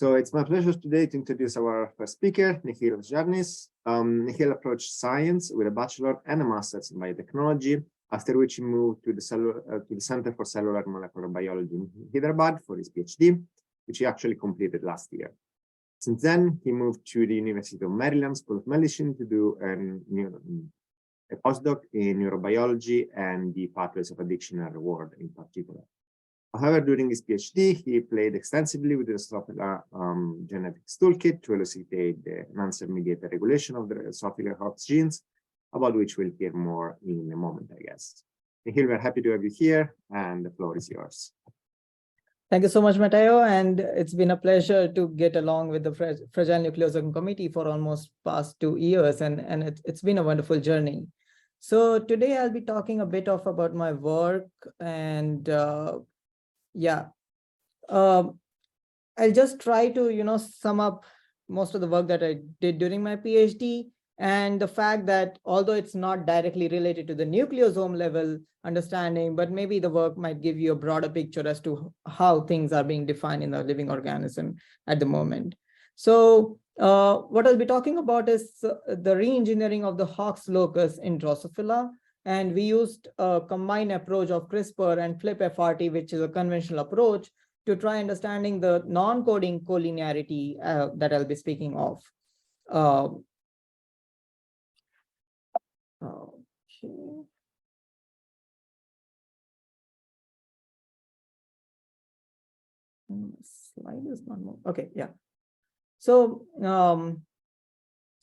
So it's my pleasure today to introduce our first speaker, Nikhil Hajirnis. Nikhil approached science with a bachelor and a master's in biotechnology, after which he moved to the Center for Cellular and Molecular Biology in Hyderabad for his PhD, which he actually completed last year. Since then, he moved to the University of Maryland School of Medicine to do a postdoc in neurobiology and the pathways of addiction and reward in particular. However, during his PhD, he played extensively with the Drosophila genetics toolkit to elucidate the non-mediated regulation of the Drosophila host genes, about which we'll hear more in a moment, I guess. Nikhil, we're happy to have you here, and the floor is yours. Thank you so much, Matteo, and it's been a pleasure to get along with the Fragile Nucleosome Committee for almost past 2 years, and it's been a wonderful journey. So today I'll be talking a bit about my work, and I'll just try to sum up most of the work that I did during my PhD, and the fact that although it's not directly related to the nucleosome level understanding, but maybe the work might give you a broader picture as to how things are being defined in a living organism at the moment. So what I'll be talking about is the re-engineering of the Hox locus in Drosophila. And we used a combined approach of CRISPR and FLIP-FRT, which is a conventional approach, to try understanding the non-coding collinearity that I'll be speaking of. Okay. Slide is not more. Okay, yeah. So,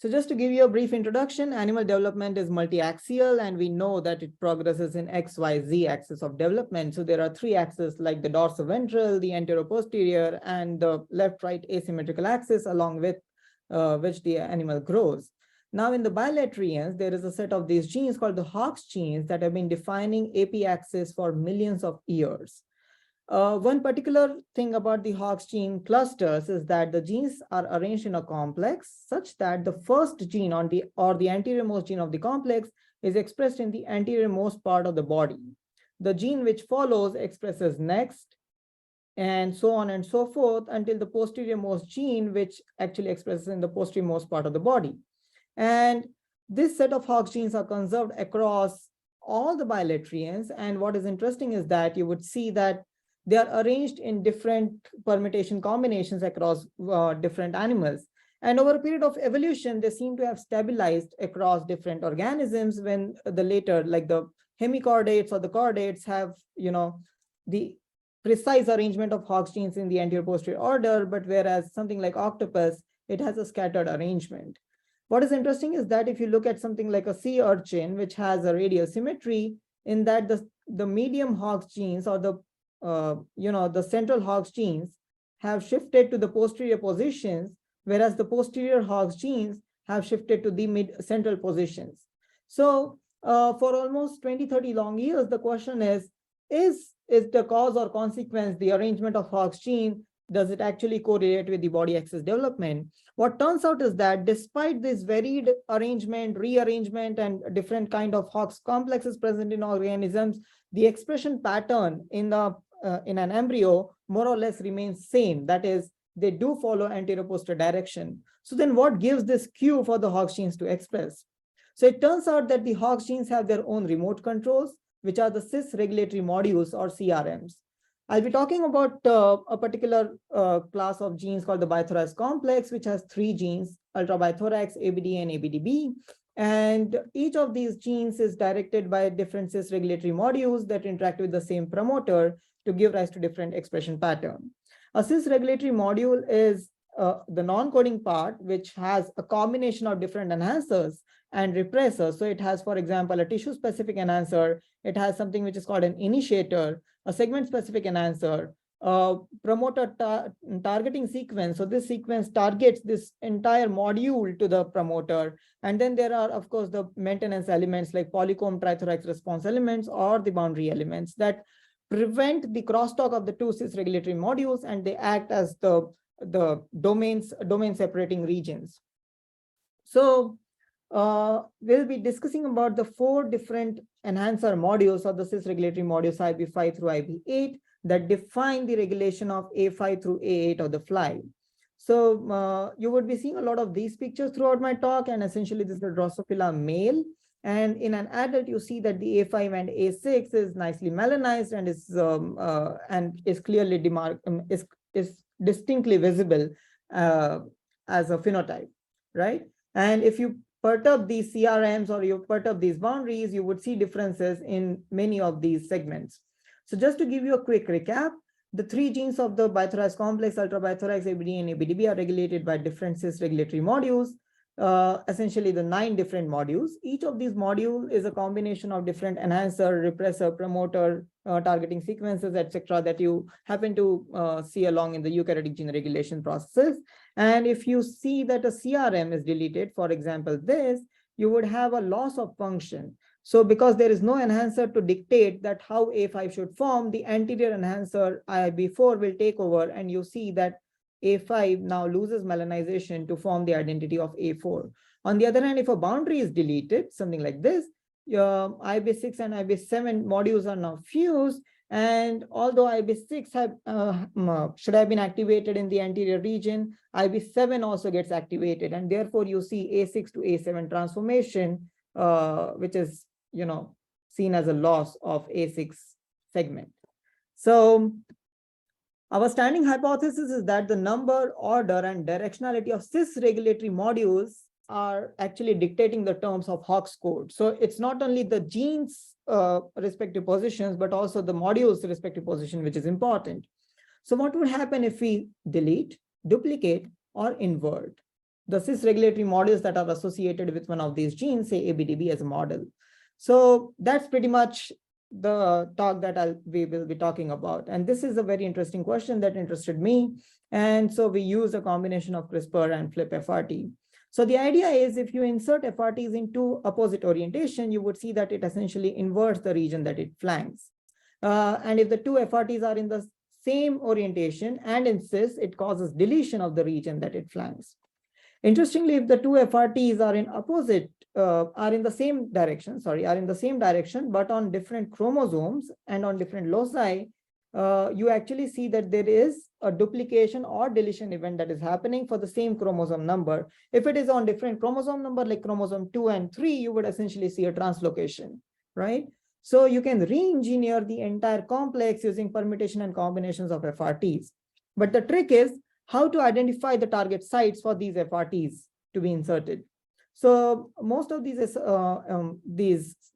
so just to give you a brief introduction, animal development is multi-axial, and we know that it progresses in X, Y, Z axis of development. So there are 3 axes like the dorsoventral, the anteroposterior, and the left-right asymmetrical axis, along with which the animal grows. Now in the bilaterians, there is a set of these genes called the Hox genes that have been defining AP axis for millions of years. One particular thing about the Hox gene clusters is that the genes are arranged in a complex such that the first gene on the anteriormost gene of the complex is expressed in the anteriormost part of the body. The gene which follows expresses next, and so on and so forth until the posteriormost gene, which actually expresses in the posteriormost part of the body. And this set of Hox genes are conserved across all the bilaterians. And what is interesting is that you would see that they are arranged in different permutation combinations across different animals. And over a period of evolution, they seem to have stabilized across different organisms when the later, like the hemichordates or the chordates have, the precise arrangement of Hox genes in the anterior posterior order, but whereas something like octopus, it has a scattered arrangement. What is interesting is that if you look at something like a sea urchin, which has a radial symmetry, in that the medium Hox genes or the central Hox genes have shifted to the posterior positions, whereas the posterior Hox genes have shifted to the mid-central positions. So for almost 20-30 long years, the question is the cause or consequence the arrangement of Hox gene? Does it actually correlate with the body axis development? What turns out is that despite this varied arrangement, rearrangement, and different kind of Hox complexes present in organisms, the expression pattern in an embryo more or less remains same. That is, they do follow anterior-posterior direction. So then what gives this cue for the Hox genes to express? So it turns out that the Hox genes have their own remote controls, which are the cis regulatory modules or CRMs. I'll be talking about a particular class of genes called the bithorax complex, which has 3 genes, ultrabithorax, ABD, and ABDB. And each of these genes is directed by different cis regulatory modules that interact with the same promoter to give rise to different expression pattern. A cis regulatory module is the non-coding part, which has a combination of different enhancers and repressors. So it has, for example, a tissue-specific enhancer. It has something which is called an initiator, a segment-specific enhancer, promoter targeting sequence. So this sequence targets this entire module to the promoter. And then there are, of course, the maintenance elements like polycomb trithorax response elements or the boundary elements that prevent the crosstalk of the 2 cis regulatory modules, and they act as the domain separating regions. So we'll be discussing about the 4 different enhancer modules of the cis regulatory modules IB5 through IB8 that define the regulation of A5 through A8 of the fly. So you would be seeing a lot of these pictures throughout my talk, and essentially this is a Drosophila male. And in an adult, you see that the A5 and A6 is nicely melanized and is clearly is distinctly visible as a phenotype, right? And if you perturb these CRMs or you perturb these boundaries, you would see differences in many of these segments. So just to give you a quick recap, the three genes of the bithorax complex, ultrabithorax, ABD, and ABDB are regulated by different cis regulatory modules, essentially the 9 different modules. Each of these modules is a combination of different enhancer, repressor, promoter, targeting sequences, etc., that you happen to see along in the eukaryotic gene regulation processes. And if you see that a CRM is deleted, for example, this, you would have a loss of function. So because there is no enhancer to dictate that how A5 should form, the anterior enhancer IIB4 will take over, and you see that A5 now loses melanization to form the identity of A4. On the other hand, if a boundary is deleted, something like this, your IB6 and IB7 modules are now fused, and although IB6 should have been activated in the anterior region, IB7 also gets activated, and therefore you see A6 to A7 transformation, which is seen as a loss of A6 segment. So our standing hypothesis is that the number, order, and directionality of cis regulatory modules are actually dictating the terms of Hox code. So it's not only the genes respective positions, but also the modules respective position, which is important. So what would happen if we delete, duplicate, or invert the cis regulatory modules that are associated with one of these genes, say ABDB as a model? So that's pretty much the talk that we will be talking about. And this is a very interesting question that interested me. And so we use a combination of CRISPR and flip FRT. So the idea is if you insert FRTs into opposite orientation, you would see that it essentially inverts the region that it flanks. And if the two FRTs are in the same orientation and in cis, it causes deletion of the region that it flanks. Interestingly, if the two FRTs are in the same direction, but on different chromosomes and on different loci, you actually see that there is a duplication or deletion event that is happening for the same chromosome number. If it is on different chromosome number, like chromosome 2 and 3, you would essentially see a translocation, right? So you can re-engineer the entire complex using permutation and combinations of FRTs. But the trick is how to identify the target sites for these FRTs to be inserted. So most of these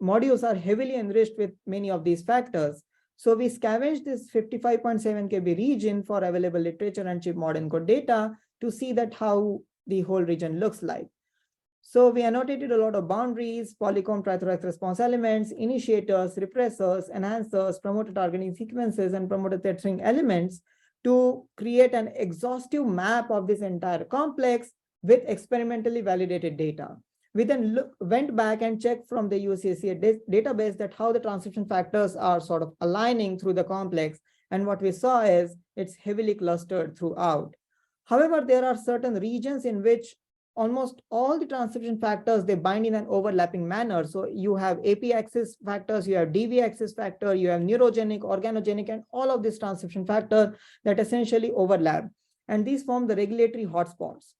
modules are heavily enriched with many of these factors. So we scavenged this 55.7 KB region for available literature and chip modern code data to see that how the whole region looks like. So we annotated a lot of boundaries, polycomb trithorax response elements, initiators, repressors, enhancers, promoter targeting sequences, and promoter tethering elements to create an exhaustive map of this entire complex with experimentally validated data. We then went back and checked from the UCSC database that how the transcription factors are sort of aligning through the complex. And what we saw is it's heavily clustered throughout. However, there are certain regions in which almost all the transcription factors, they bind in an overlapping manner. So you have AP axis factors, you have DV axis factor, you have neurogenic, organogenic, and all of these transcription factors that essentially overlap. And these form the regulatory hotspots.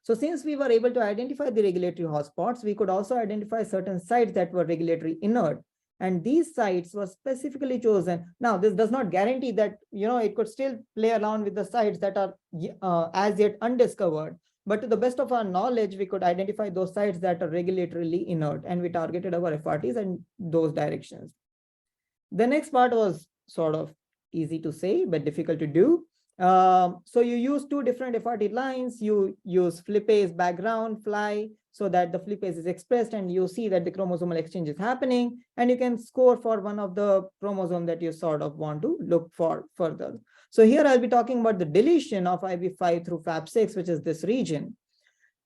So since we were able to identify the regulatory hotspots, we could also identify certain sites that were regulatory inert. And these sites were specifically chosen. Now, this does not guarantee that, it could still play around with the sites that are as yet undiscovered. But to the best of our knowledge, we could identify those sites that are regulatorily inert, and we targeted our FRTs in those directions. The next part was sort of easy to say, but difficult to do. So you use two different FRT lines. You use flipase background fly so that the flipase is expressed, and you see that the chromosomal exchange is happening, and you can score for one of the chromosome that you sort of want to look for further. So here I'll be talking about the deletion of IB5 through FAB6, which is this region.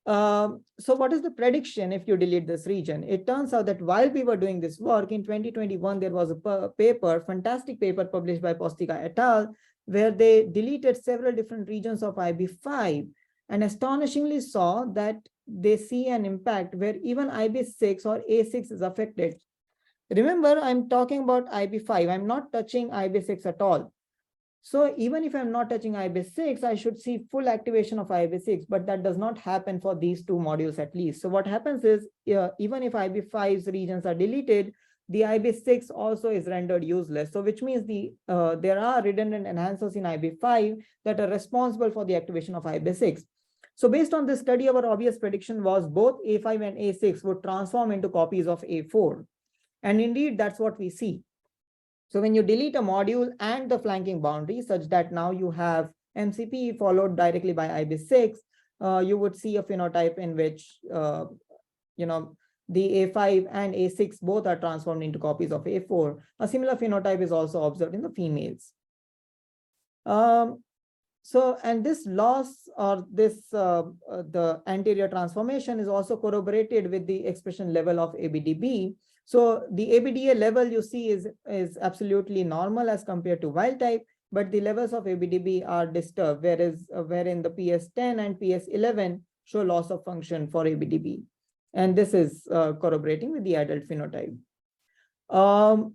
So what is the prediction if you delete this region? It turns out that while we were doing this work in 2021, there was a fantastic paper published by Postica et al., where they deleted several different regions of IB5 and astonishingly saw that they see an impact where even IB6 or A6 is affected. Remember, I'm talking about IB5. I'm not touching IB6 at all. So even if I'm not touching IB6, I should see full activation of IB6, but that does not happen for these two modules at least. So what happens is, even if IB5's regions are deleted, the IB6 also is rendered useless. So which means there are redundant enhancers in IB5 that are responsible for the activation of IB6. So based on this study, our obvious prediction was both A5 and A6 would transform into copies of A4. And indeed, that's what we see. So when you delete a module and the flanking boundary such that now you have MCP followed directly by IB6, you would see a phenotype in which, the A5 and A6 both are transformed into copies of A4. A similar phenotype is also observed in the females. And this loss or this, the anterior transformation is also corroborated with the expression level of ABDB. So the ABDA level you see is absolutely normal as compared to wild type, but the levels of ABDB are disturbed, wherein the PS10 and PS11 show loss of function for ABDB. And this is corroborating with the adult phenotype.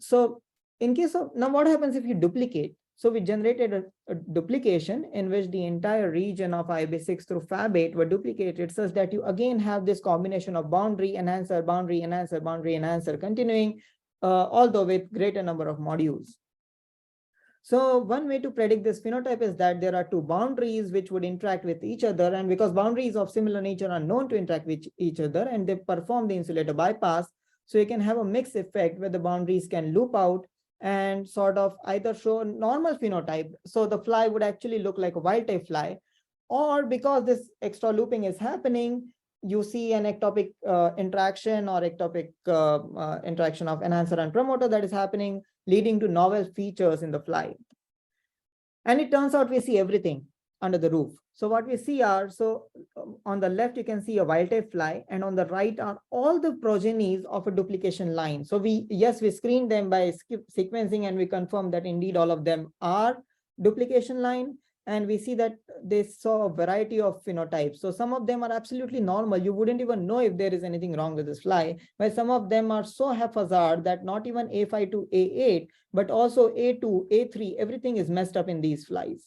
So in case of, now what happens if you duplicate? So we generated a duplication in which the entire region of IB6 through Fab8 were duplicated such that you again have this combination of boundary enhancer, boundary enhancer, boundary enhancer continuing, although with greater number of modules. So one way to predict this phenotype is that there are two boundaries which would interact with each other. And because boundaries of similar nature are known to interact with each other and they perform the insulator bypass, so you can have a mixed effect where the boundaries can loop out and sort of either show normal phenotype. So the fly would actually look like a wild type fly, or because this extra looping is happening, you see an ectopic interaction or ectopic interaction of enhancer and promoter that is happening, leading to novel features in the fly. And it turns out we see everything under the roof. So what we see are, on the left, you can see a wild type fly, and on the right are all the progenies of a duplication line. So we screened them by sequencing, and we confirmed that indeed all of them are duplication line. And we see that they saw a variety of phenotypes. So some of them are absolutely normal. You wouldn't even know if there is anything wrong with this fly, while some of them are so haphazard that not even A5 to A8, but also A2, A3, everything is messed up in these flies.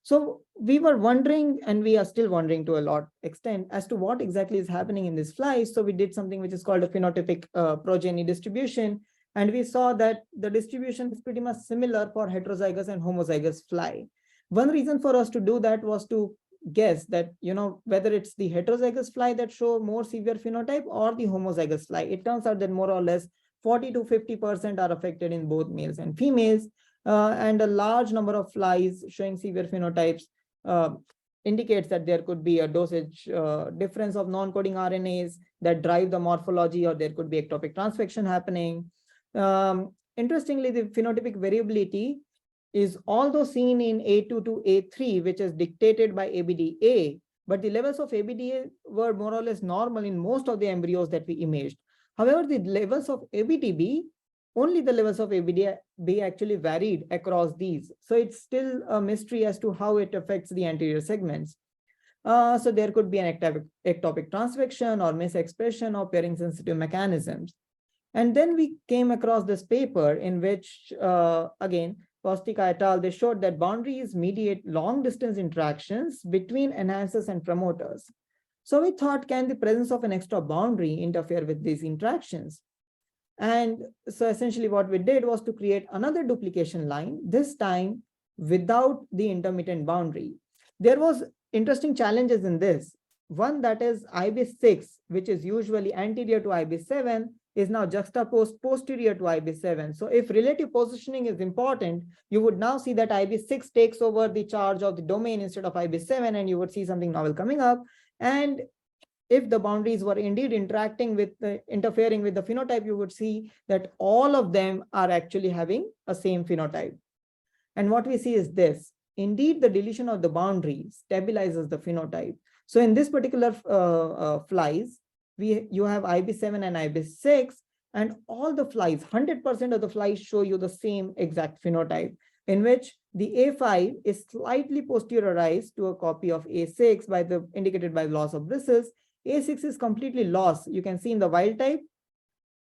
So we were wondering, and we are still wondering to a lot extent, as to what exactly is happening in these flies. So we did something which is called a phenotypic progeny distribution. And we saw that the distribution is pretty much similar for heterozygous and homozygous fly. One reason for us to do that was to guess that, whether it's the heterozygous fly that show more severe phenotype or the homozygous fly. It turns out that more or less 40 to 50% are affected in both males and females. And a large number of flies showing severe phenotypes indicates that there could be a dosage difference of non-coding RNAs that drive the morphology, or there could be ectopic transfection happening. Interestingly, the phenotypic variability is although seen in A2 to A3, which is dictated by ABDA, but the levels of ABDA were more or less normal in most of the embryos that we imaged. However, the levels of ABDB, only the levels of ABDB actually varied across these. So it's still a mystery as to how it affects the anterior segments. So there could be an ectopic transfection or misexpression or pairing sensitive mechanisms. And then we came across this paper in which, again, Postica et al., they showed that boundaries mediate long distance interactions between enhancers and promoters. So we thought, can the presence of an extra boundary interfere with these interactions? And so essentially what we did was to create another duplication line, this time without the intermittent boundary. There was interesting challenges in this. One, that is IB6, which is usually anterior to IB7, is now juxtaposed posterior to IB7. So if relative positioning is important, you would now see that IB6 takes over the charge of the domain instead of IB7, and you would see something novel coming up. And if the boundaries were indeed interfering with the phenotype, you would see that all of them are actually having a same phenotype. And what we see is this. Indeed, the deletion of the boundary stabilizes the phenotype. So in this particular flies, you have IB7 and IB6, and all the flies, 100% of the flies show you the same exact phenotype, in which the A5 is slightly posteriorized to a copy of A6 indicated by loss of bristles. A6 is completely lost. You can see in the wild type,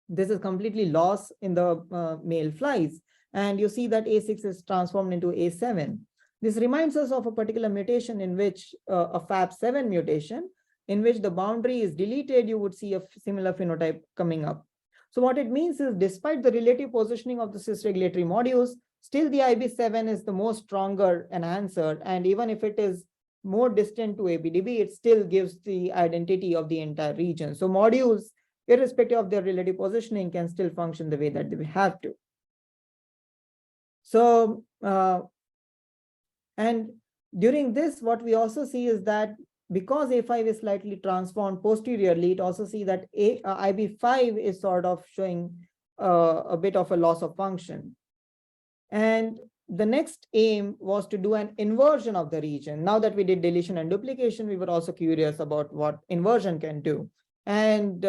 this is completely lost in the male flies. and you see that A6 is transformed into A7. This reminds us of a particular mutation in which a FAB7 mutation, in which the boundary is deleted, you would see a similar phenotype coming up. So what it means is, despite the relative positioning of the cis regulatory modules, still the IB7 is the most stronger enhancer, and even if it is more distant to ABDB, it still gives the identity of the entire region. So modules, irrespective of their relative positioning, can still function the way that they have to. So, and during this, what we also see is that because A5 is slightly transformed posteriorly, it also see that IB5 is sort of showing a bit of a loss of function. And the next aim was to do an inversion of the region. Now that we did deletion and duplication, we were also curious about what inversion can do. And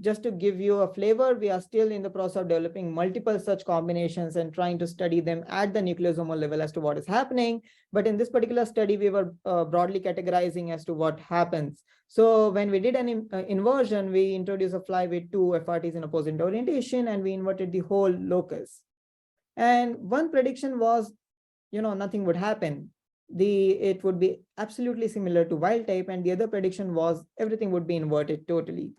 just to give you a flavor, we are still in the process of developing multiple such combinations and trying to study them at the nucleosomal level as to what is happening. But in this particular study, we were broadly categorizing as to what happens. So when we did an inversion, we introduced a fly with two FRTs in opposite orientation, and we inverted the whole locus. And one prediction was, nothing would happen. It would be absolutely similar to wild type, and the other prediction was everything would be inverted totally.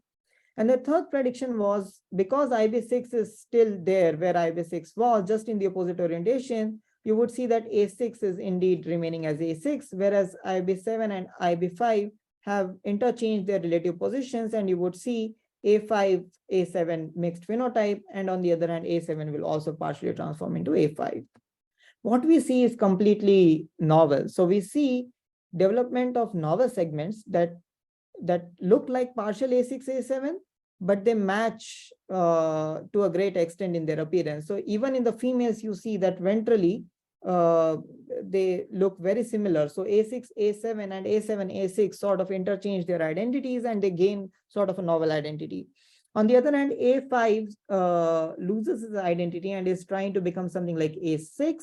And the third prediction was, because IB6 is still there where IB6 was, just in the opposite orientation, you would see that A6 is indeed remaining as A6, whereas IB7 and IB5 have interchanged their relative positions, and you would see A5, A7 mixed phenotype, and on the other hand, A7 will also partially transform into A5. What we see is completely novel. So we see development of novel segments that look like partial A6, A7, but they match to a great extent in their appearance. So even in the females, you see that ventrally, they look very similar. So A6, A7 and A7, A6 sort of interchange their identities, and they gain sort of a novel identity. On the other hand, A5 loses its identity and is trying to become something like A6.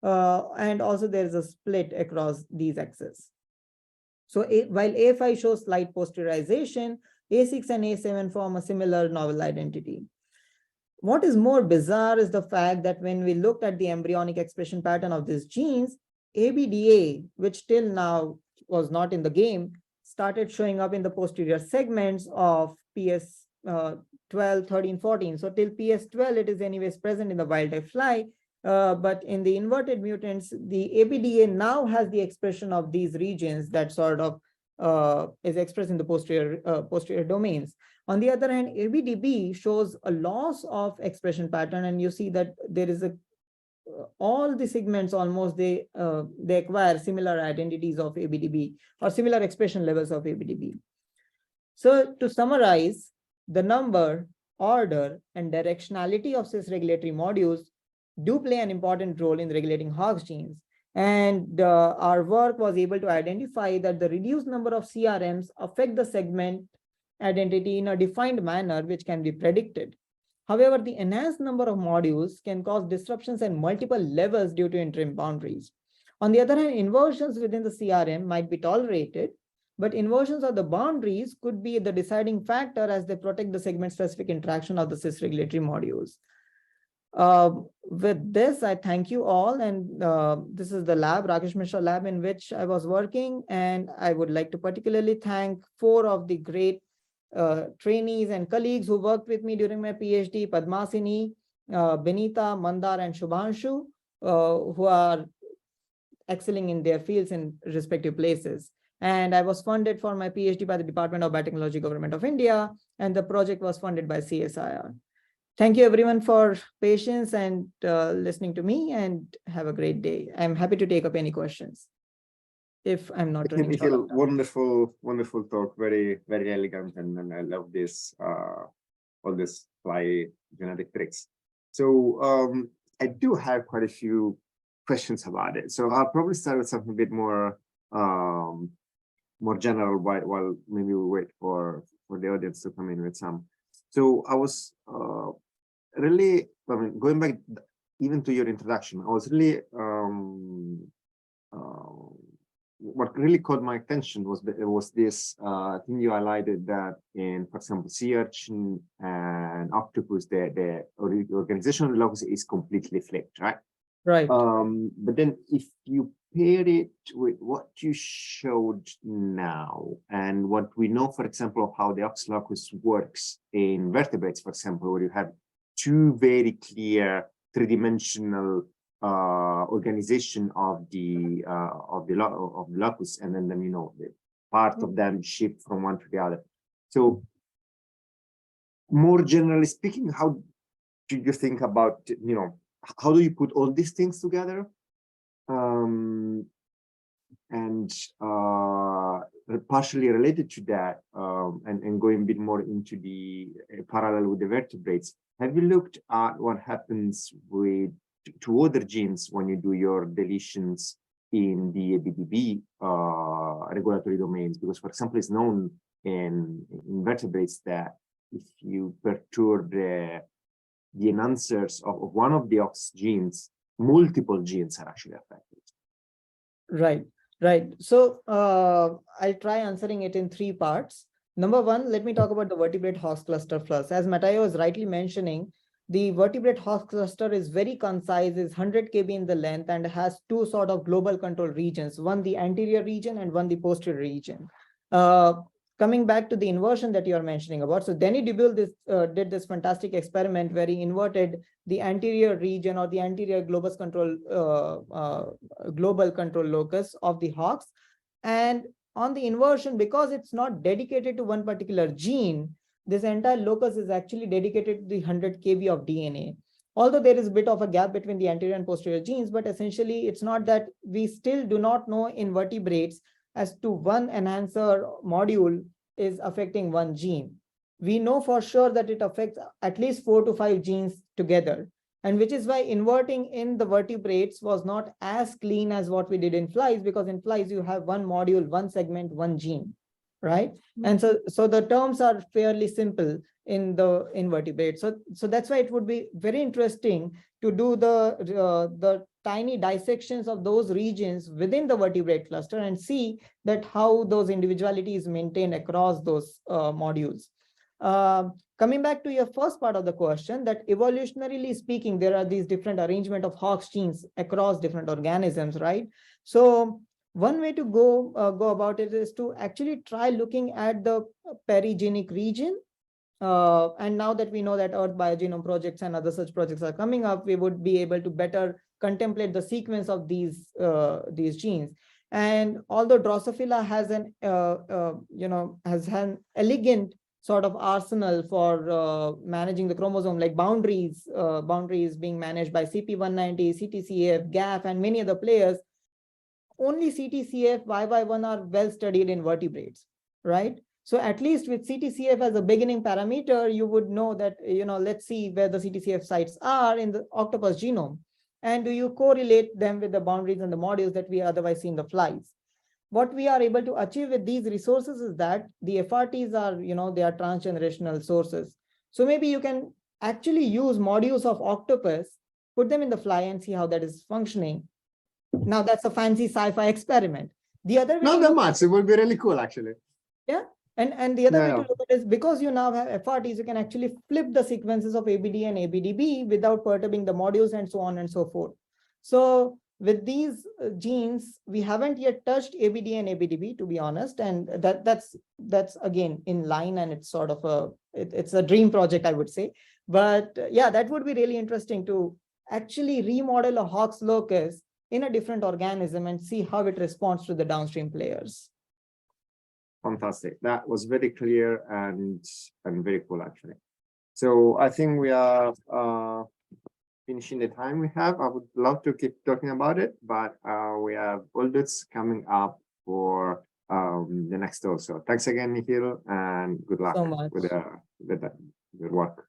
And also there is a split across these axes. So while A5 shows slight posteriorization, A6 and A7 form a similar novel identity. What is more bizarre is the fact that when we looked at the embryonic expression pattern of these genes, ABDA, which till now was not in the game, started showing up in the posterior segments of PS 12, 13, 14. So till PS 12, it is anyways present in the wild type fly. But in the inverted mutants, the ABDA now has the expression of these regions that sort of is expressed in the posterior domains. On the other hand, ABDB shows a loss of expression pattern, and you see that there is all the segments almost they acquire similar identities of ABDB or similar expression levels of ABDB. So to summarize, the number, order, and directionality of cis regulatory modules do play an important role in regulating Hox genes. And our work was able to identify that the reduced number of CRMs affect the segment identity in a defined manner, which can be predicted. However, the enhanced number of modules can cause disruptions at multiple levels due to interim boundaries. On the other hand, inversions within the CRM might be tolerated, but inversions of the boundaries could be the deciding factor as they protect the segment-specific interaction of the cis regulatory modules. With this, I thank you all. And this is the lab, Rakesh Mishra lab, in which I was working. And I would like to particularly thank 4 of the great trainees and colleagues who worked with me during my PhD, Padmasini, Benita, Mandar, and Shubhanshu, who are excelling in their fields in respective places. And I was funded for my PhD by the Department of Biotechnology, Government of India, and the project was funded by CSIR. Thank you everyone for patience and listening to me, and have a great day. I'm happy to take up any questions if I'm not running Nikhil, wonderful talk, very, very elegant, and I love this, all this fly genetic tricks. So I do have quite a few questions about it. So I'll probably start with something a bit more more general while maybe we wait for the audience to come in with some. So I was really, going back even to your introduction, I was really what really caught my attention was this thing you highlighted, that in, for example, sea urchin and octopus, the organizational locus is completely flipped, right? Right. But then if you pair it with what you showed now and what we know, for example, of how the ox locus works in vertebrates, for example, where you have two very clear three-dimensional organization of the locus, and then you know, the part of them shift from one to the other. So more generally speaking, how do you think about, you know, how do you put all these things together? And partially related to that, and going a bit more into the parallel with the vertebrates, have you looked at what happens with to other genes when you do your deletions in the ABDB regulatory domains? Because, for example, it's known in vertebrates that if you perturb the enhancers of one of the OX genes, multiple genes are actually affected. Right, right. So I'll try answering it in three parts. Number one, let me talk about the vertebrate host cluster first. As Matteo was rightly mentioning, the vertebrate host cluster is very concise, is 100 kb in the length, and has two sort of global control regions, one the anterior region and one the posterior region. Coming back to the inversion that you are mentioning about, so Denis Dubulle did this fantastic experiment where he inverted the anterior region or the anterior global control locus of the hox, and on the inversion, because it's not dedicated to one particular gene, this entire locus is actually dedicated to the 100 kb of DNA. Although there is a bit of a gap between the anterior and posterior genes, but essentially it's not that we still do not know in vertebrates as to one enhancer module is affecting one gene. We know for sure that it affects at least 4 to 5 genes together, and which is why inverting in the vertebrates was not as clean as what we did in flies, because in flies you have one module, one segment, one gene, right? And so the terms are fairly simple in the invertebrates. So that's why it would be very interesting to do the tiny dissections of those regions within the vertebrate cluster and see that how those individuality is maintained across those modules. Coming back to your first part of the question, that evolutionarily speaking, there are these different arrangement of Hox genes across different organisms, right? So one way to go about it is to actually try looking at the perigenic region. And now that we know that Earth Biogenome projects and other such projects are coming up, we would be able to better contemplate the sequence of these genes. And although Drosophila has an elegant sort of arsenal for managing the chromosome, like boundaries being managed by CP190, CTCF, GAF, and many other players, only CTCF, YY1 are well studied in vertebrates, right? So at least with CTCF as a beginning parameter, you would know that, let's see where the CTCF sites are in the octopus genome. And do you correlate them with the boundaries and the modules that we otherwise see in the flies? What we are able to achieve with these resources is that the FRTs are, they are transgenerational sources. So maybe you can actually use modules of octopus, put them in the fly and see how that is functioning. Now that's a fancy sci-fi experiment. The other way not that much. It would be really cool, actually. Yeah. And the other way to look at it is, because you now have FRTs, you can actually flip the sequences of ABD and ABDB without perturbing the modules and so on and so forth. So with these genes, we haven't yet touched ABD and ABDB, to be honest, and that's again in line, and it's sort of it's a dream project, I would say. But yeah, that would be really interesting to actually remodel a Hox locus in a different organism and see how it responds to the downstream players. Fantastic. That was very clear and very cool, actually. So I think we are finishing the time we have. I would love to keep talking about it, but we have audits coming up for the next talk. So thanks again, Nikhil, and good luck So much. with your work.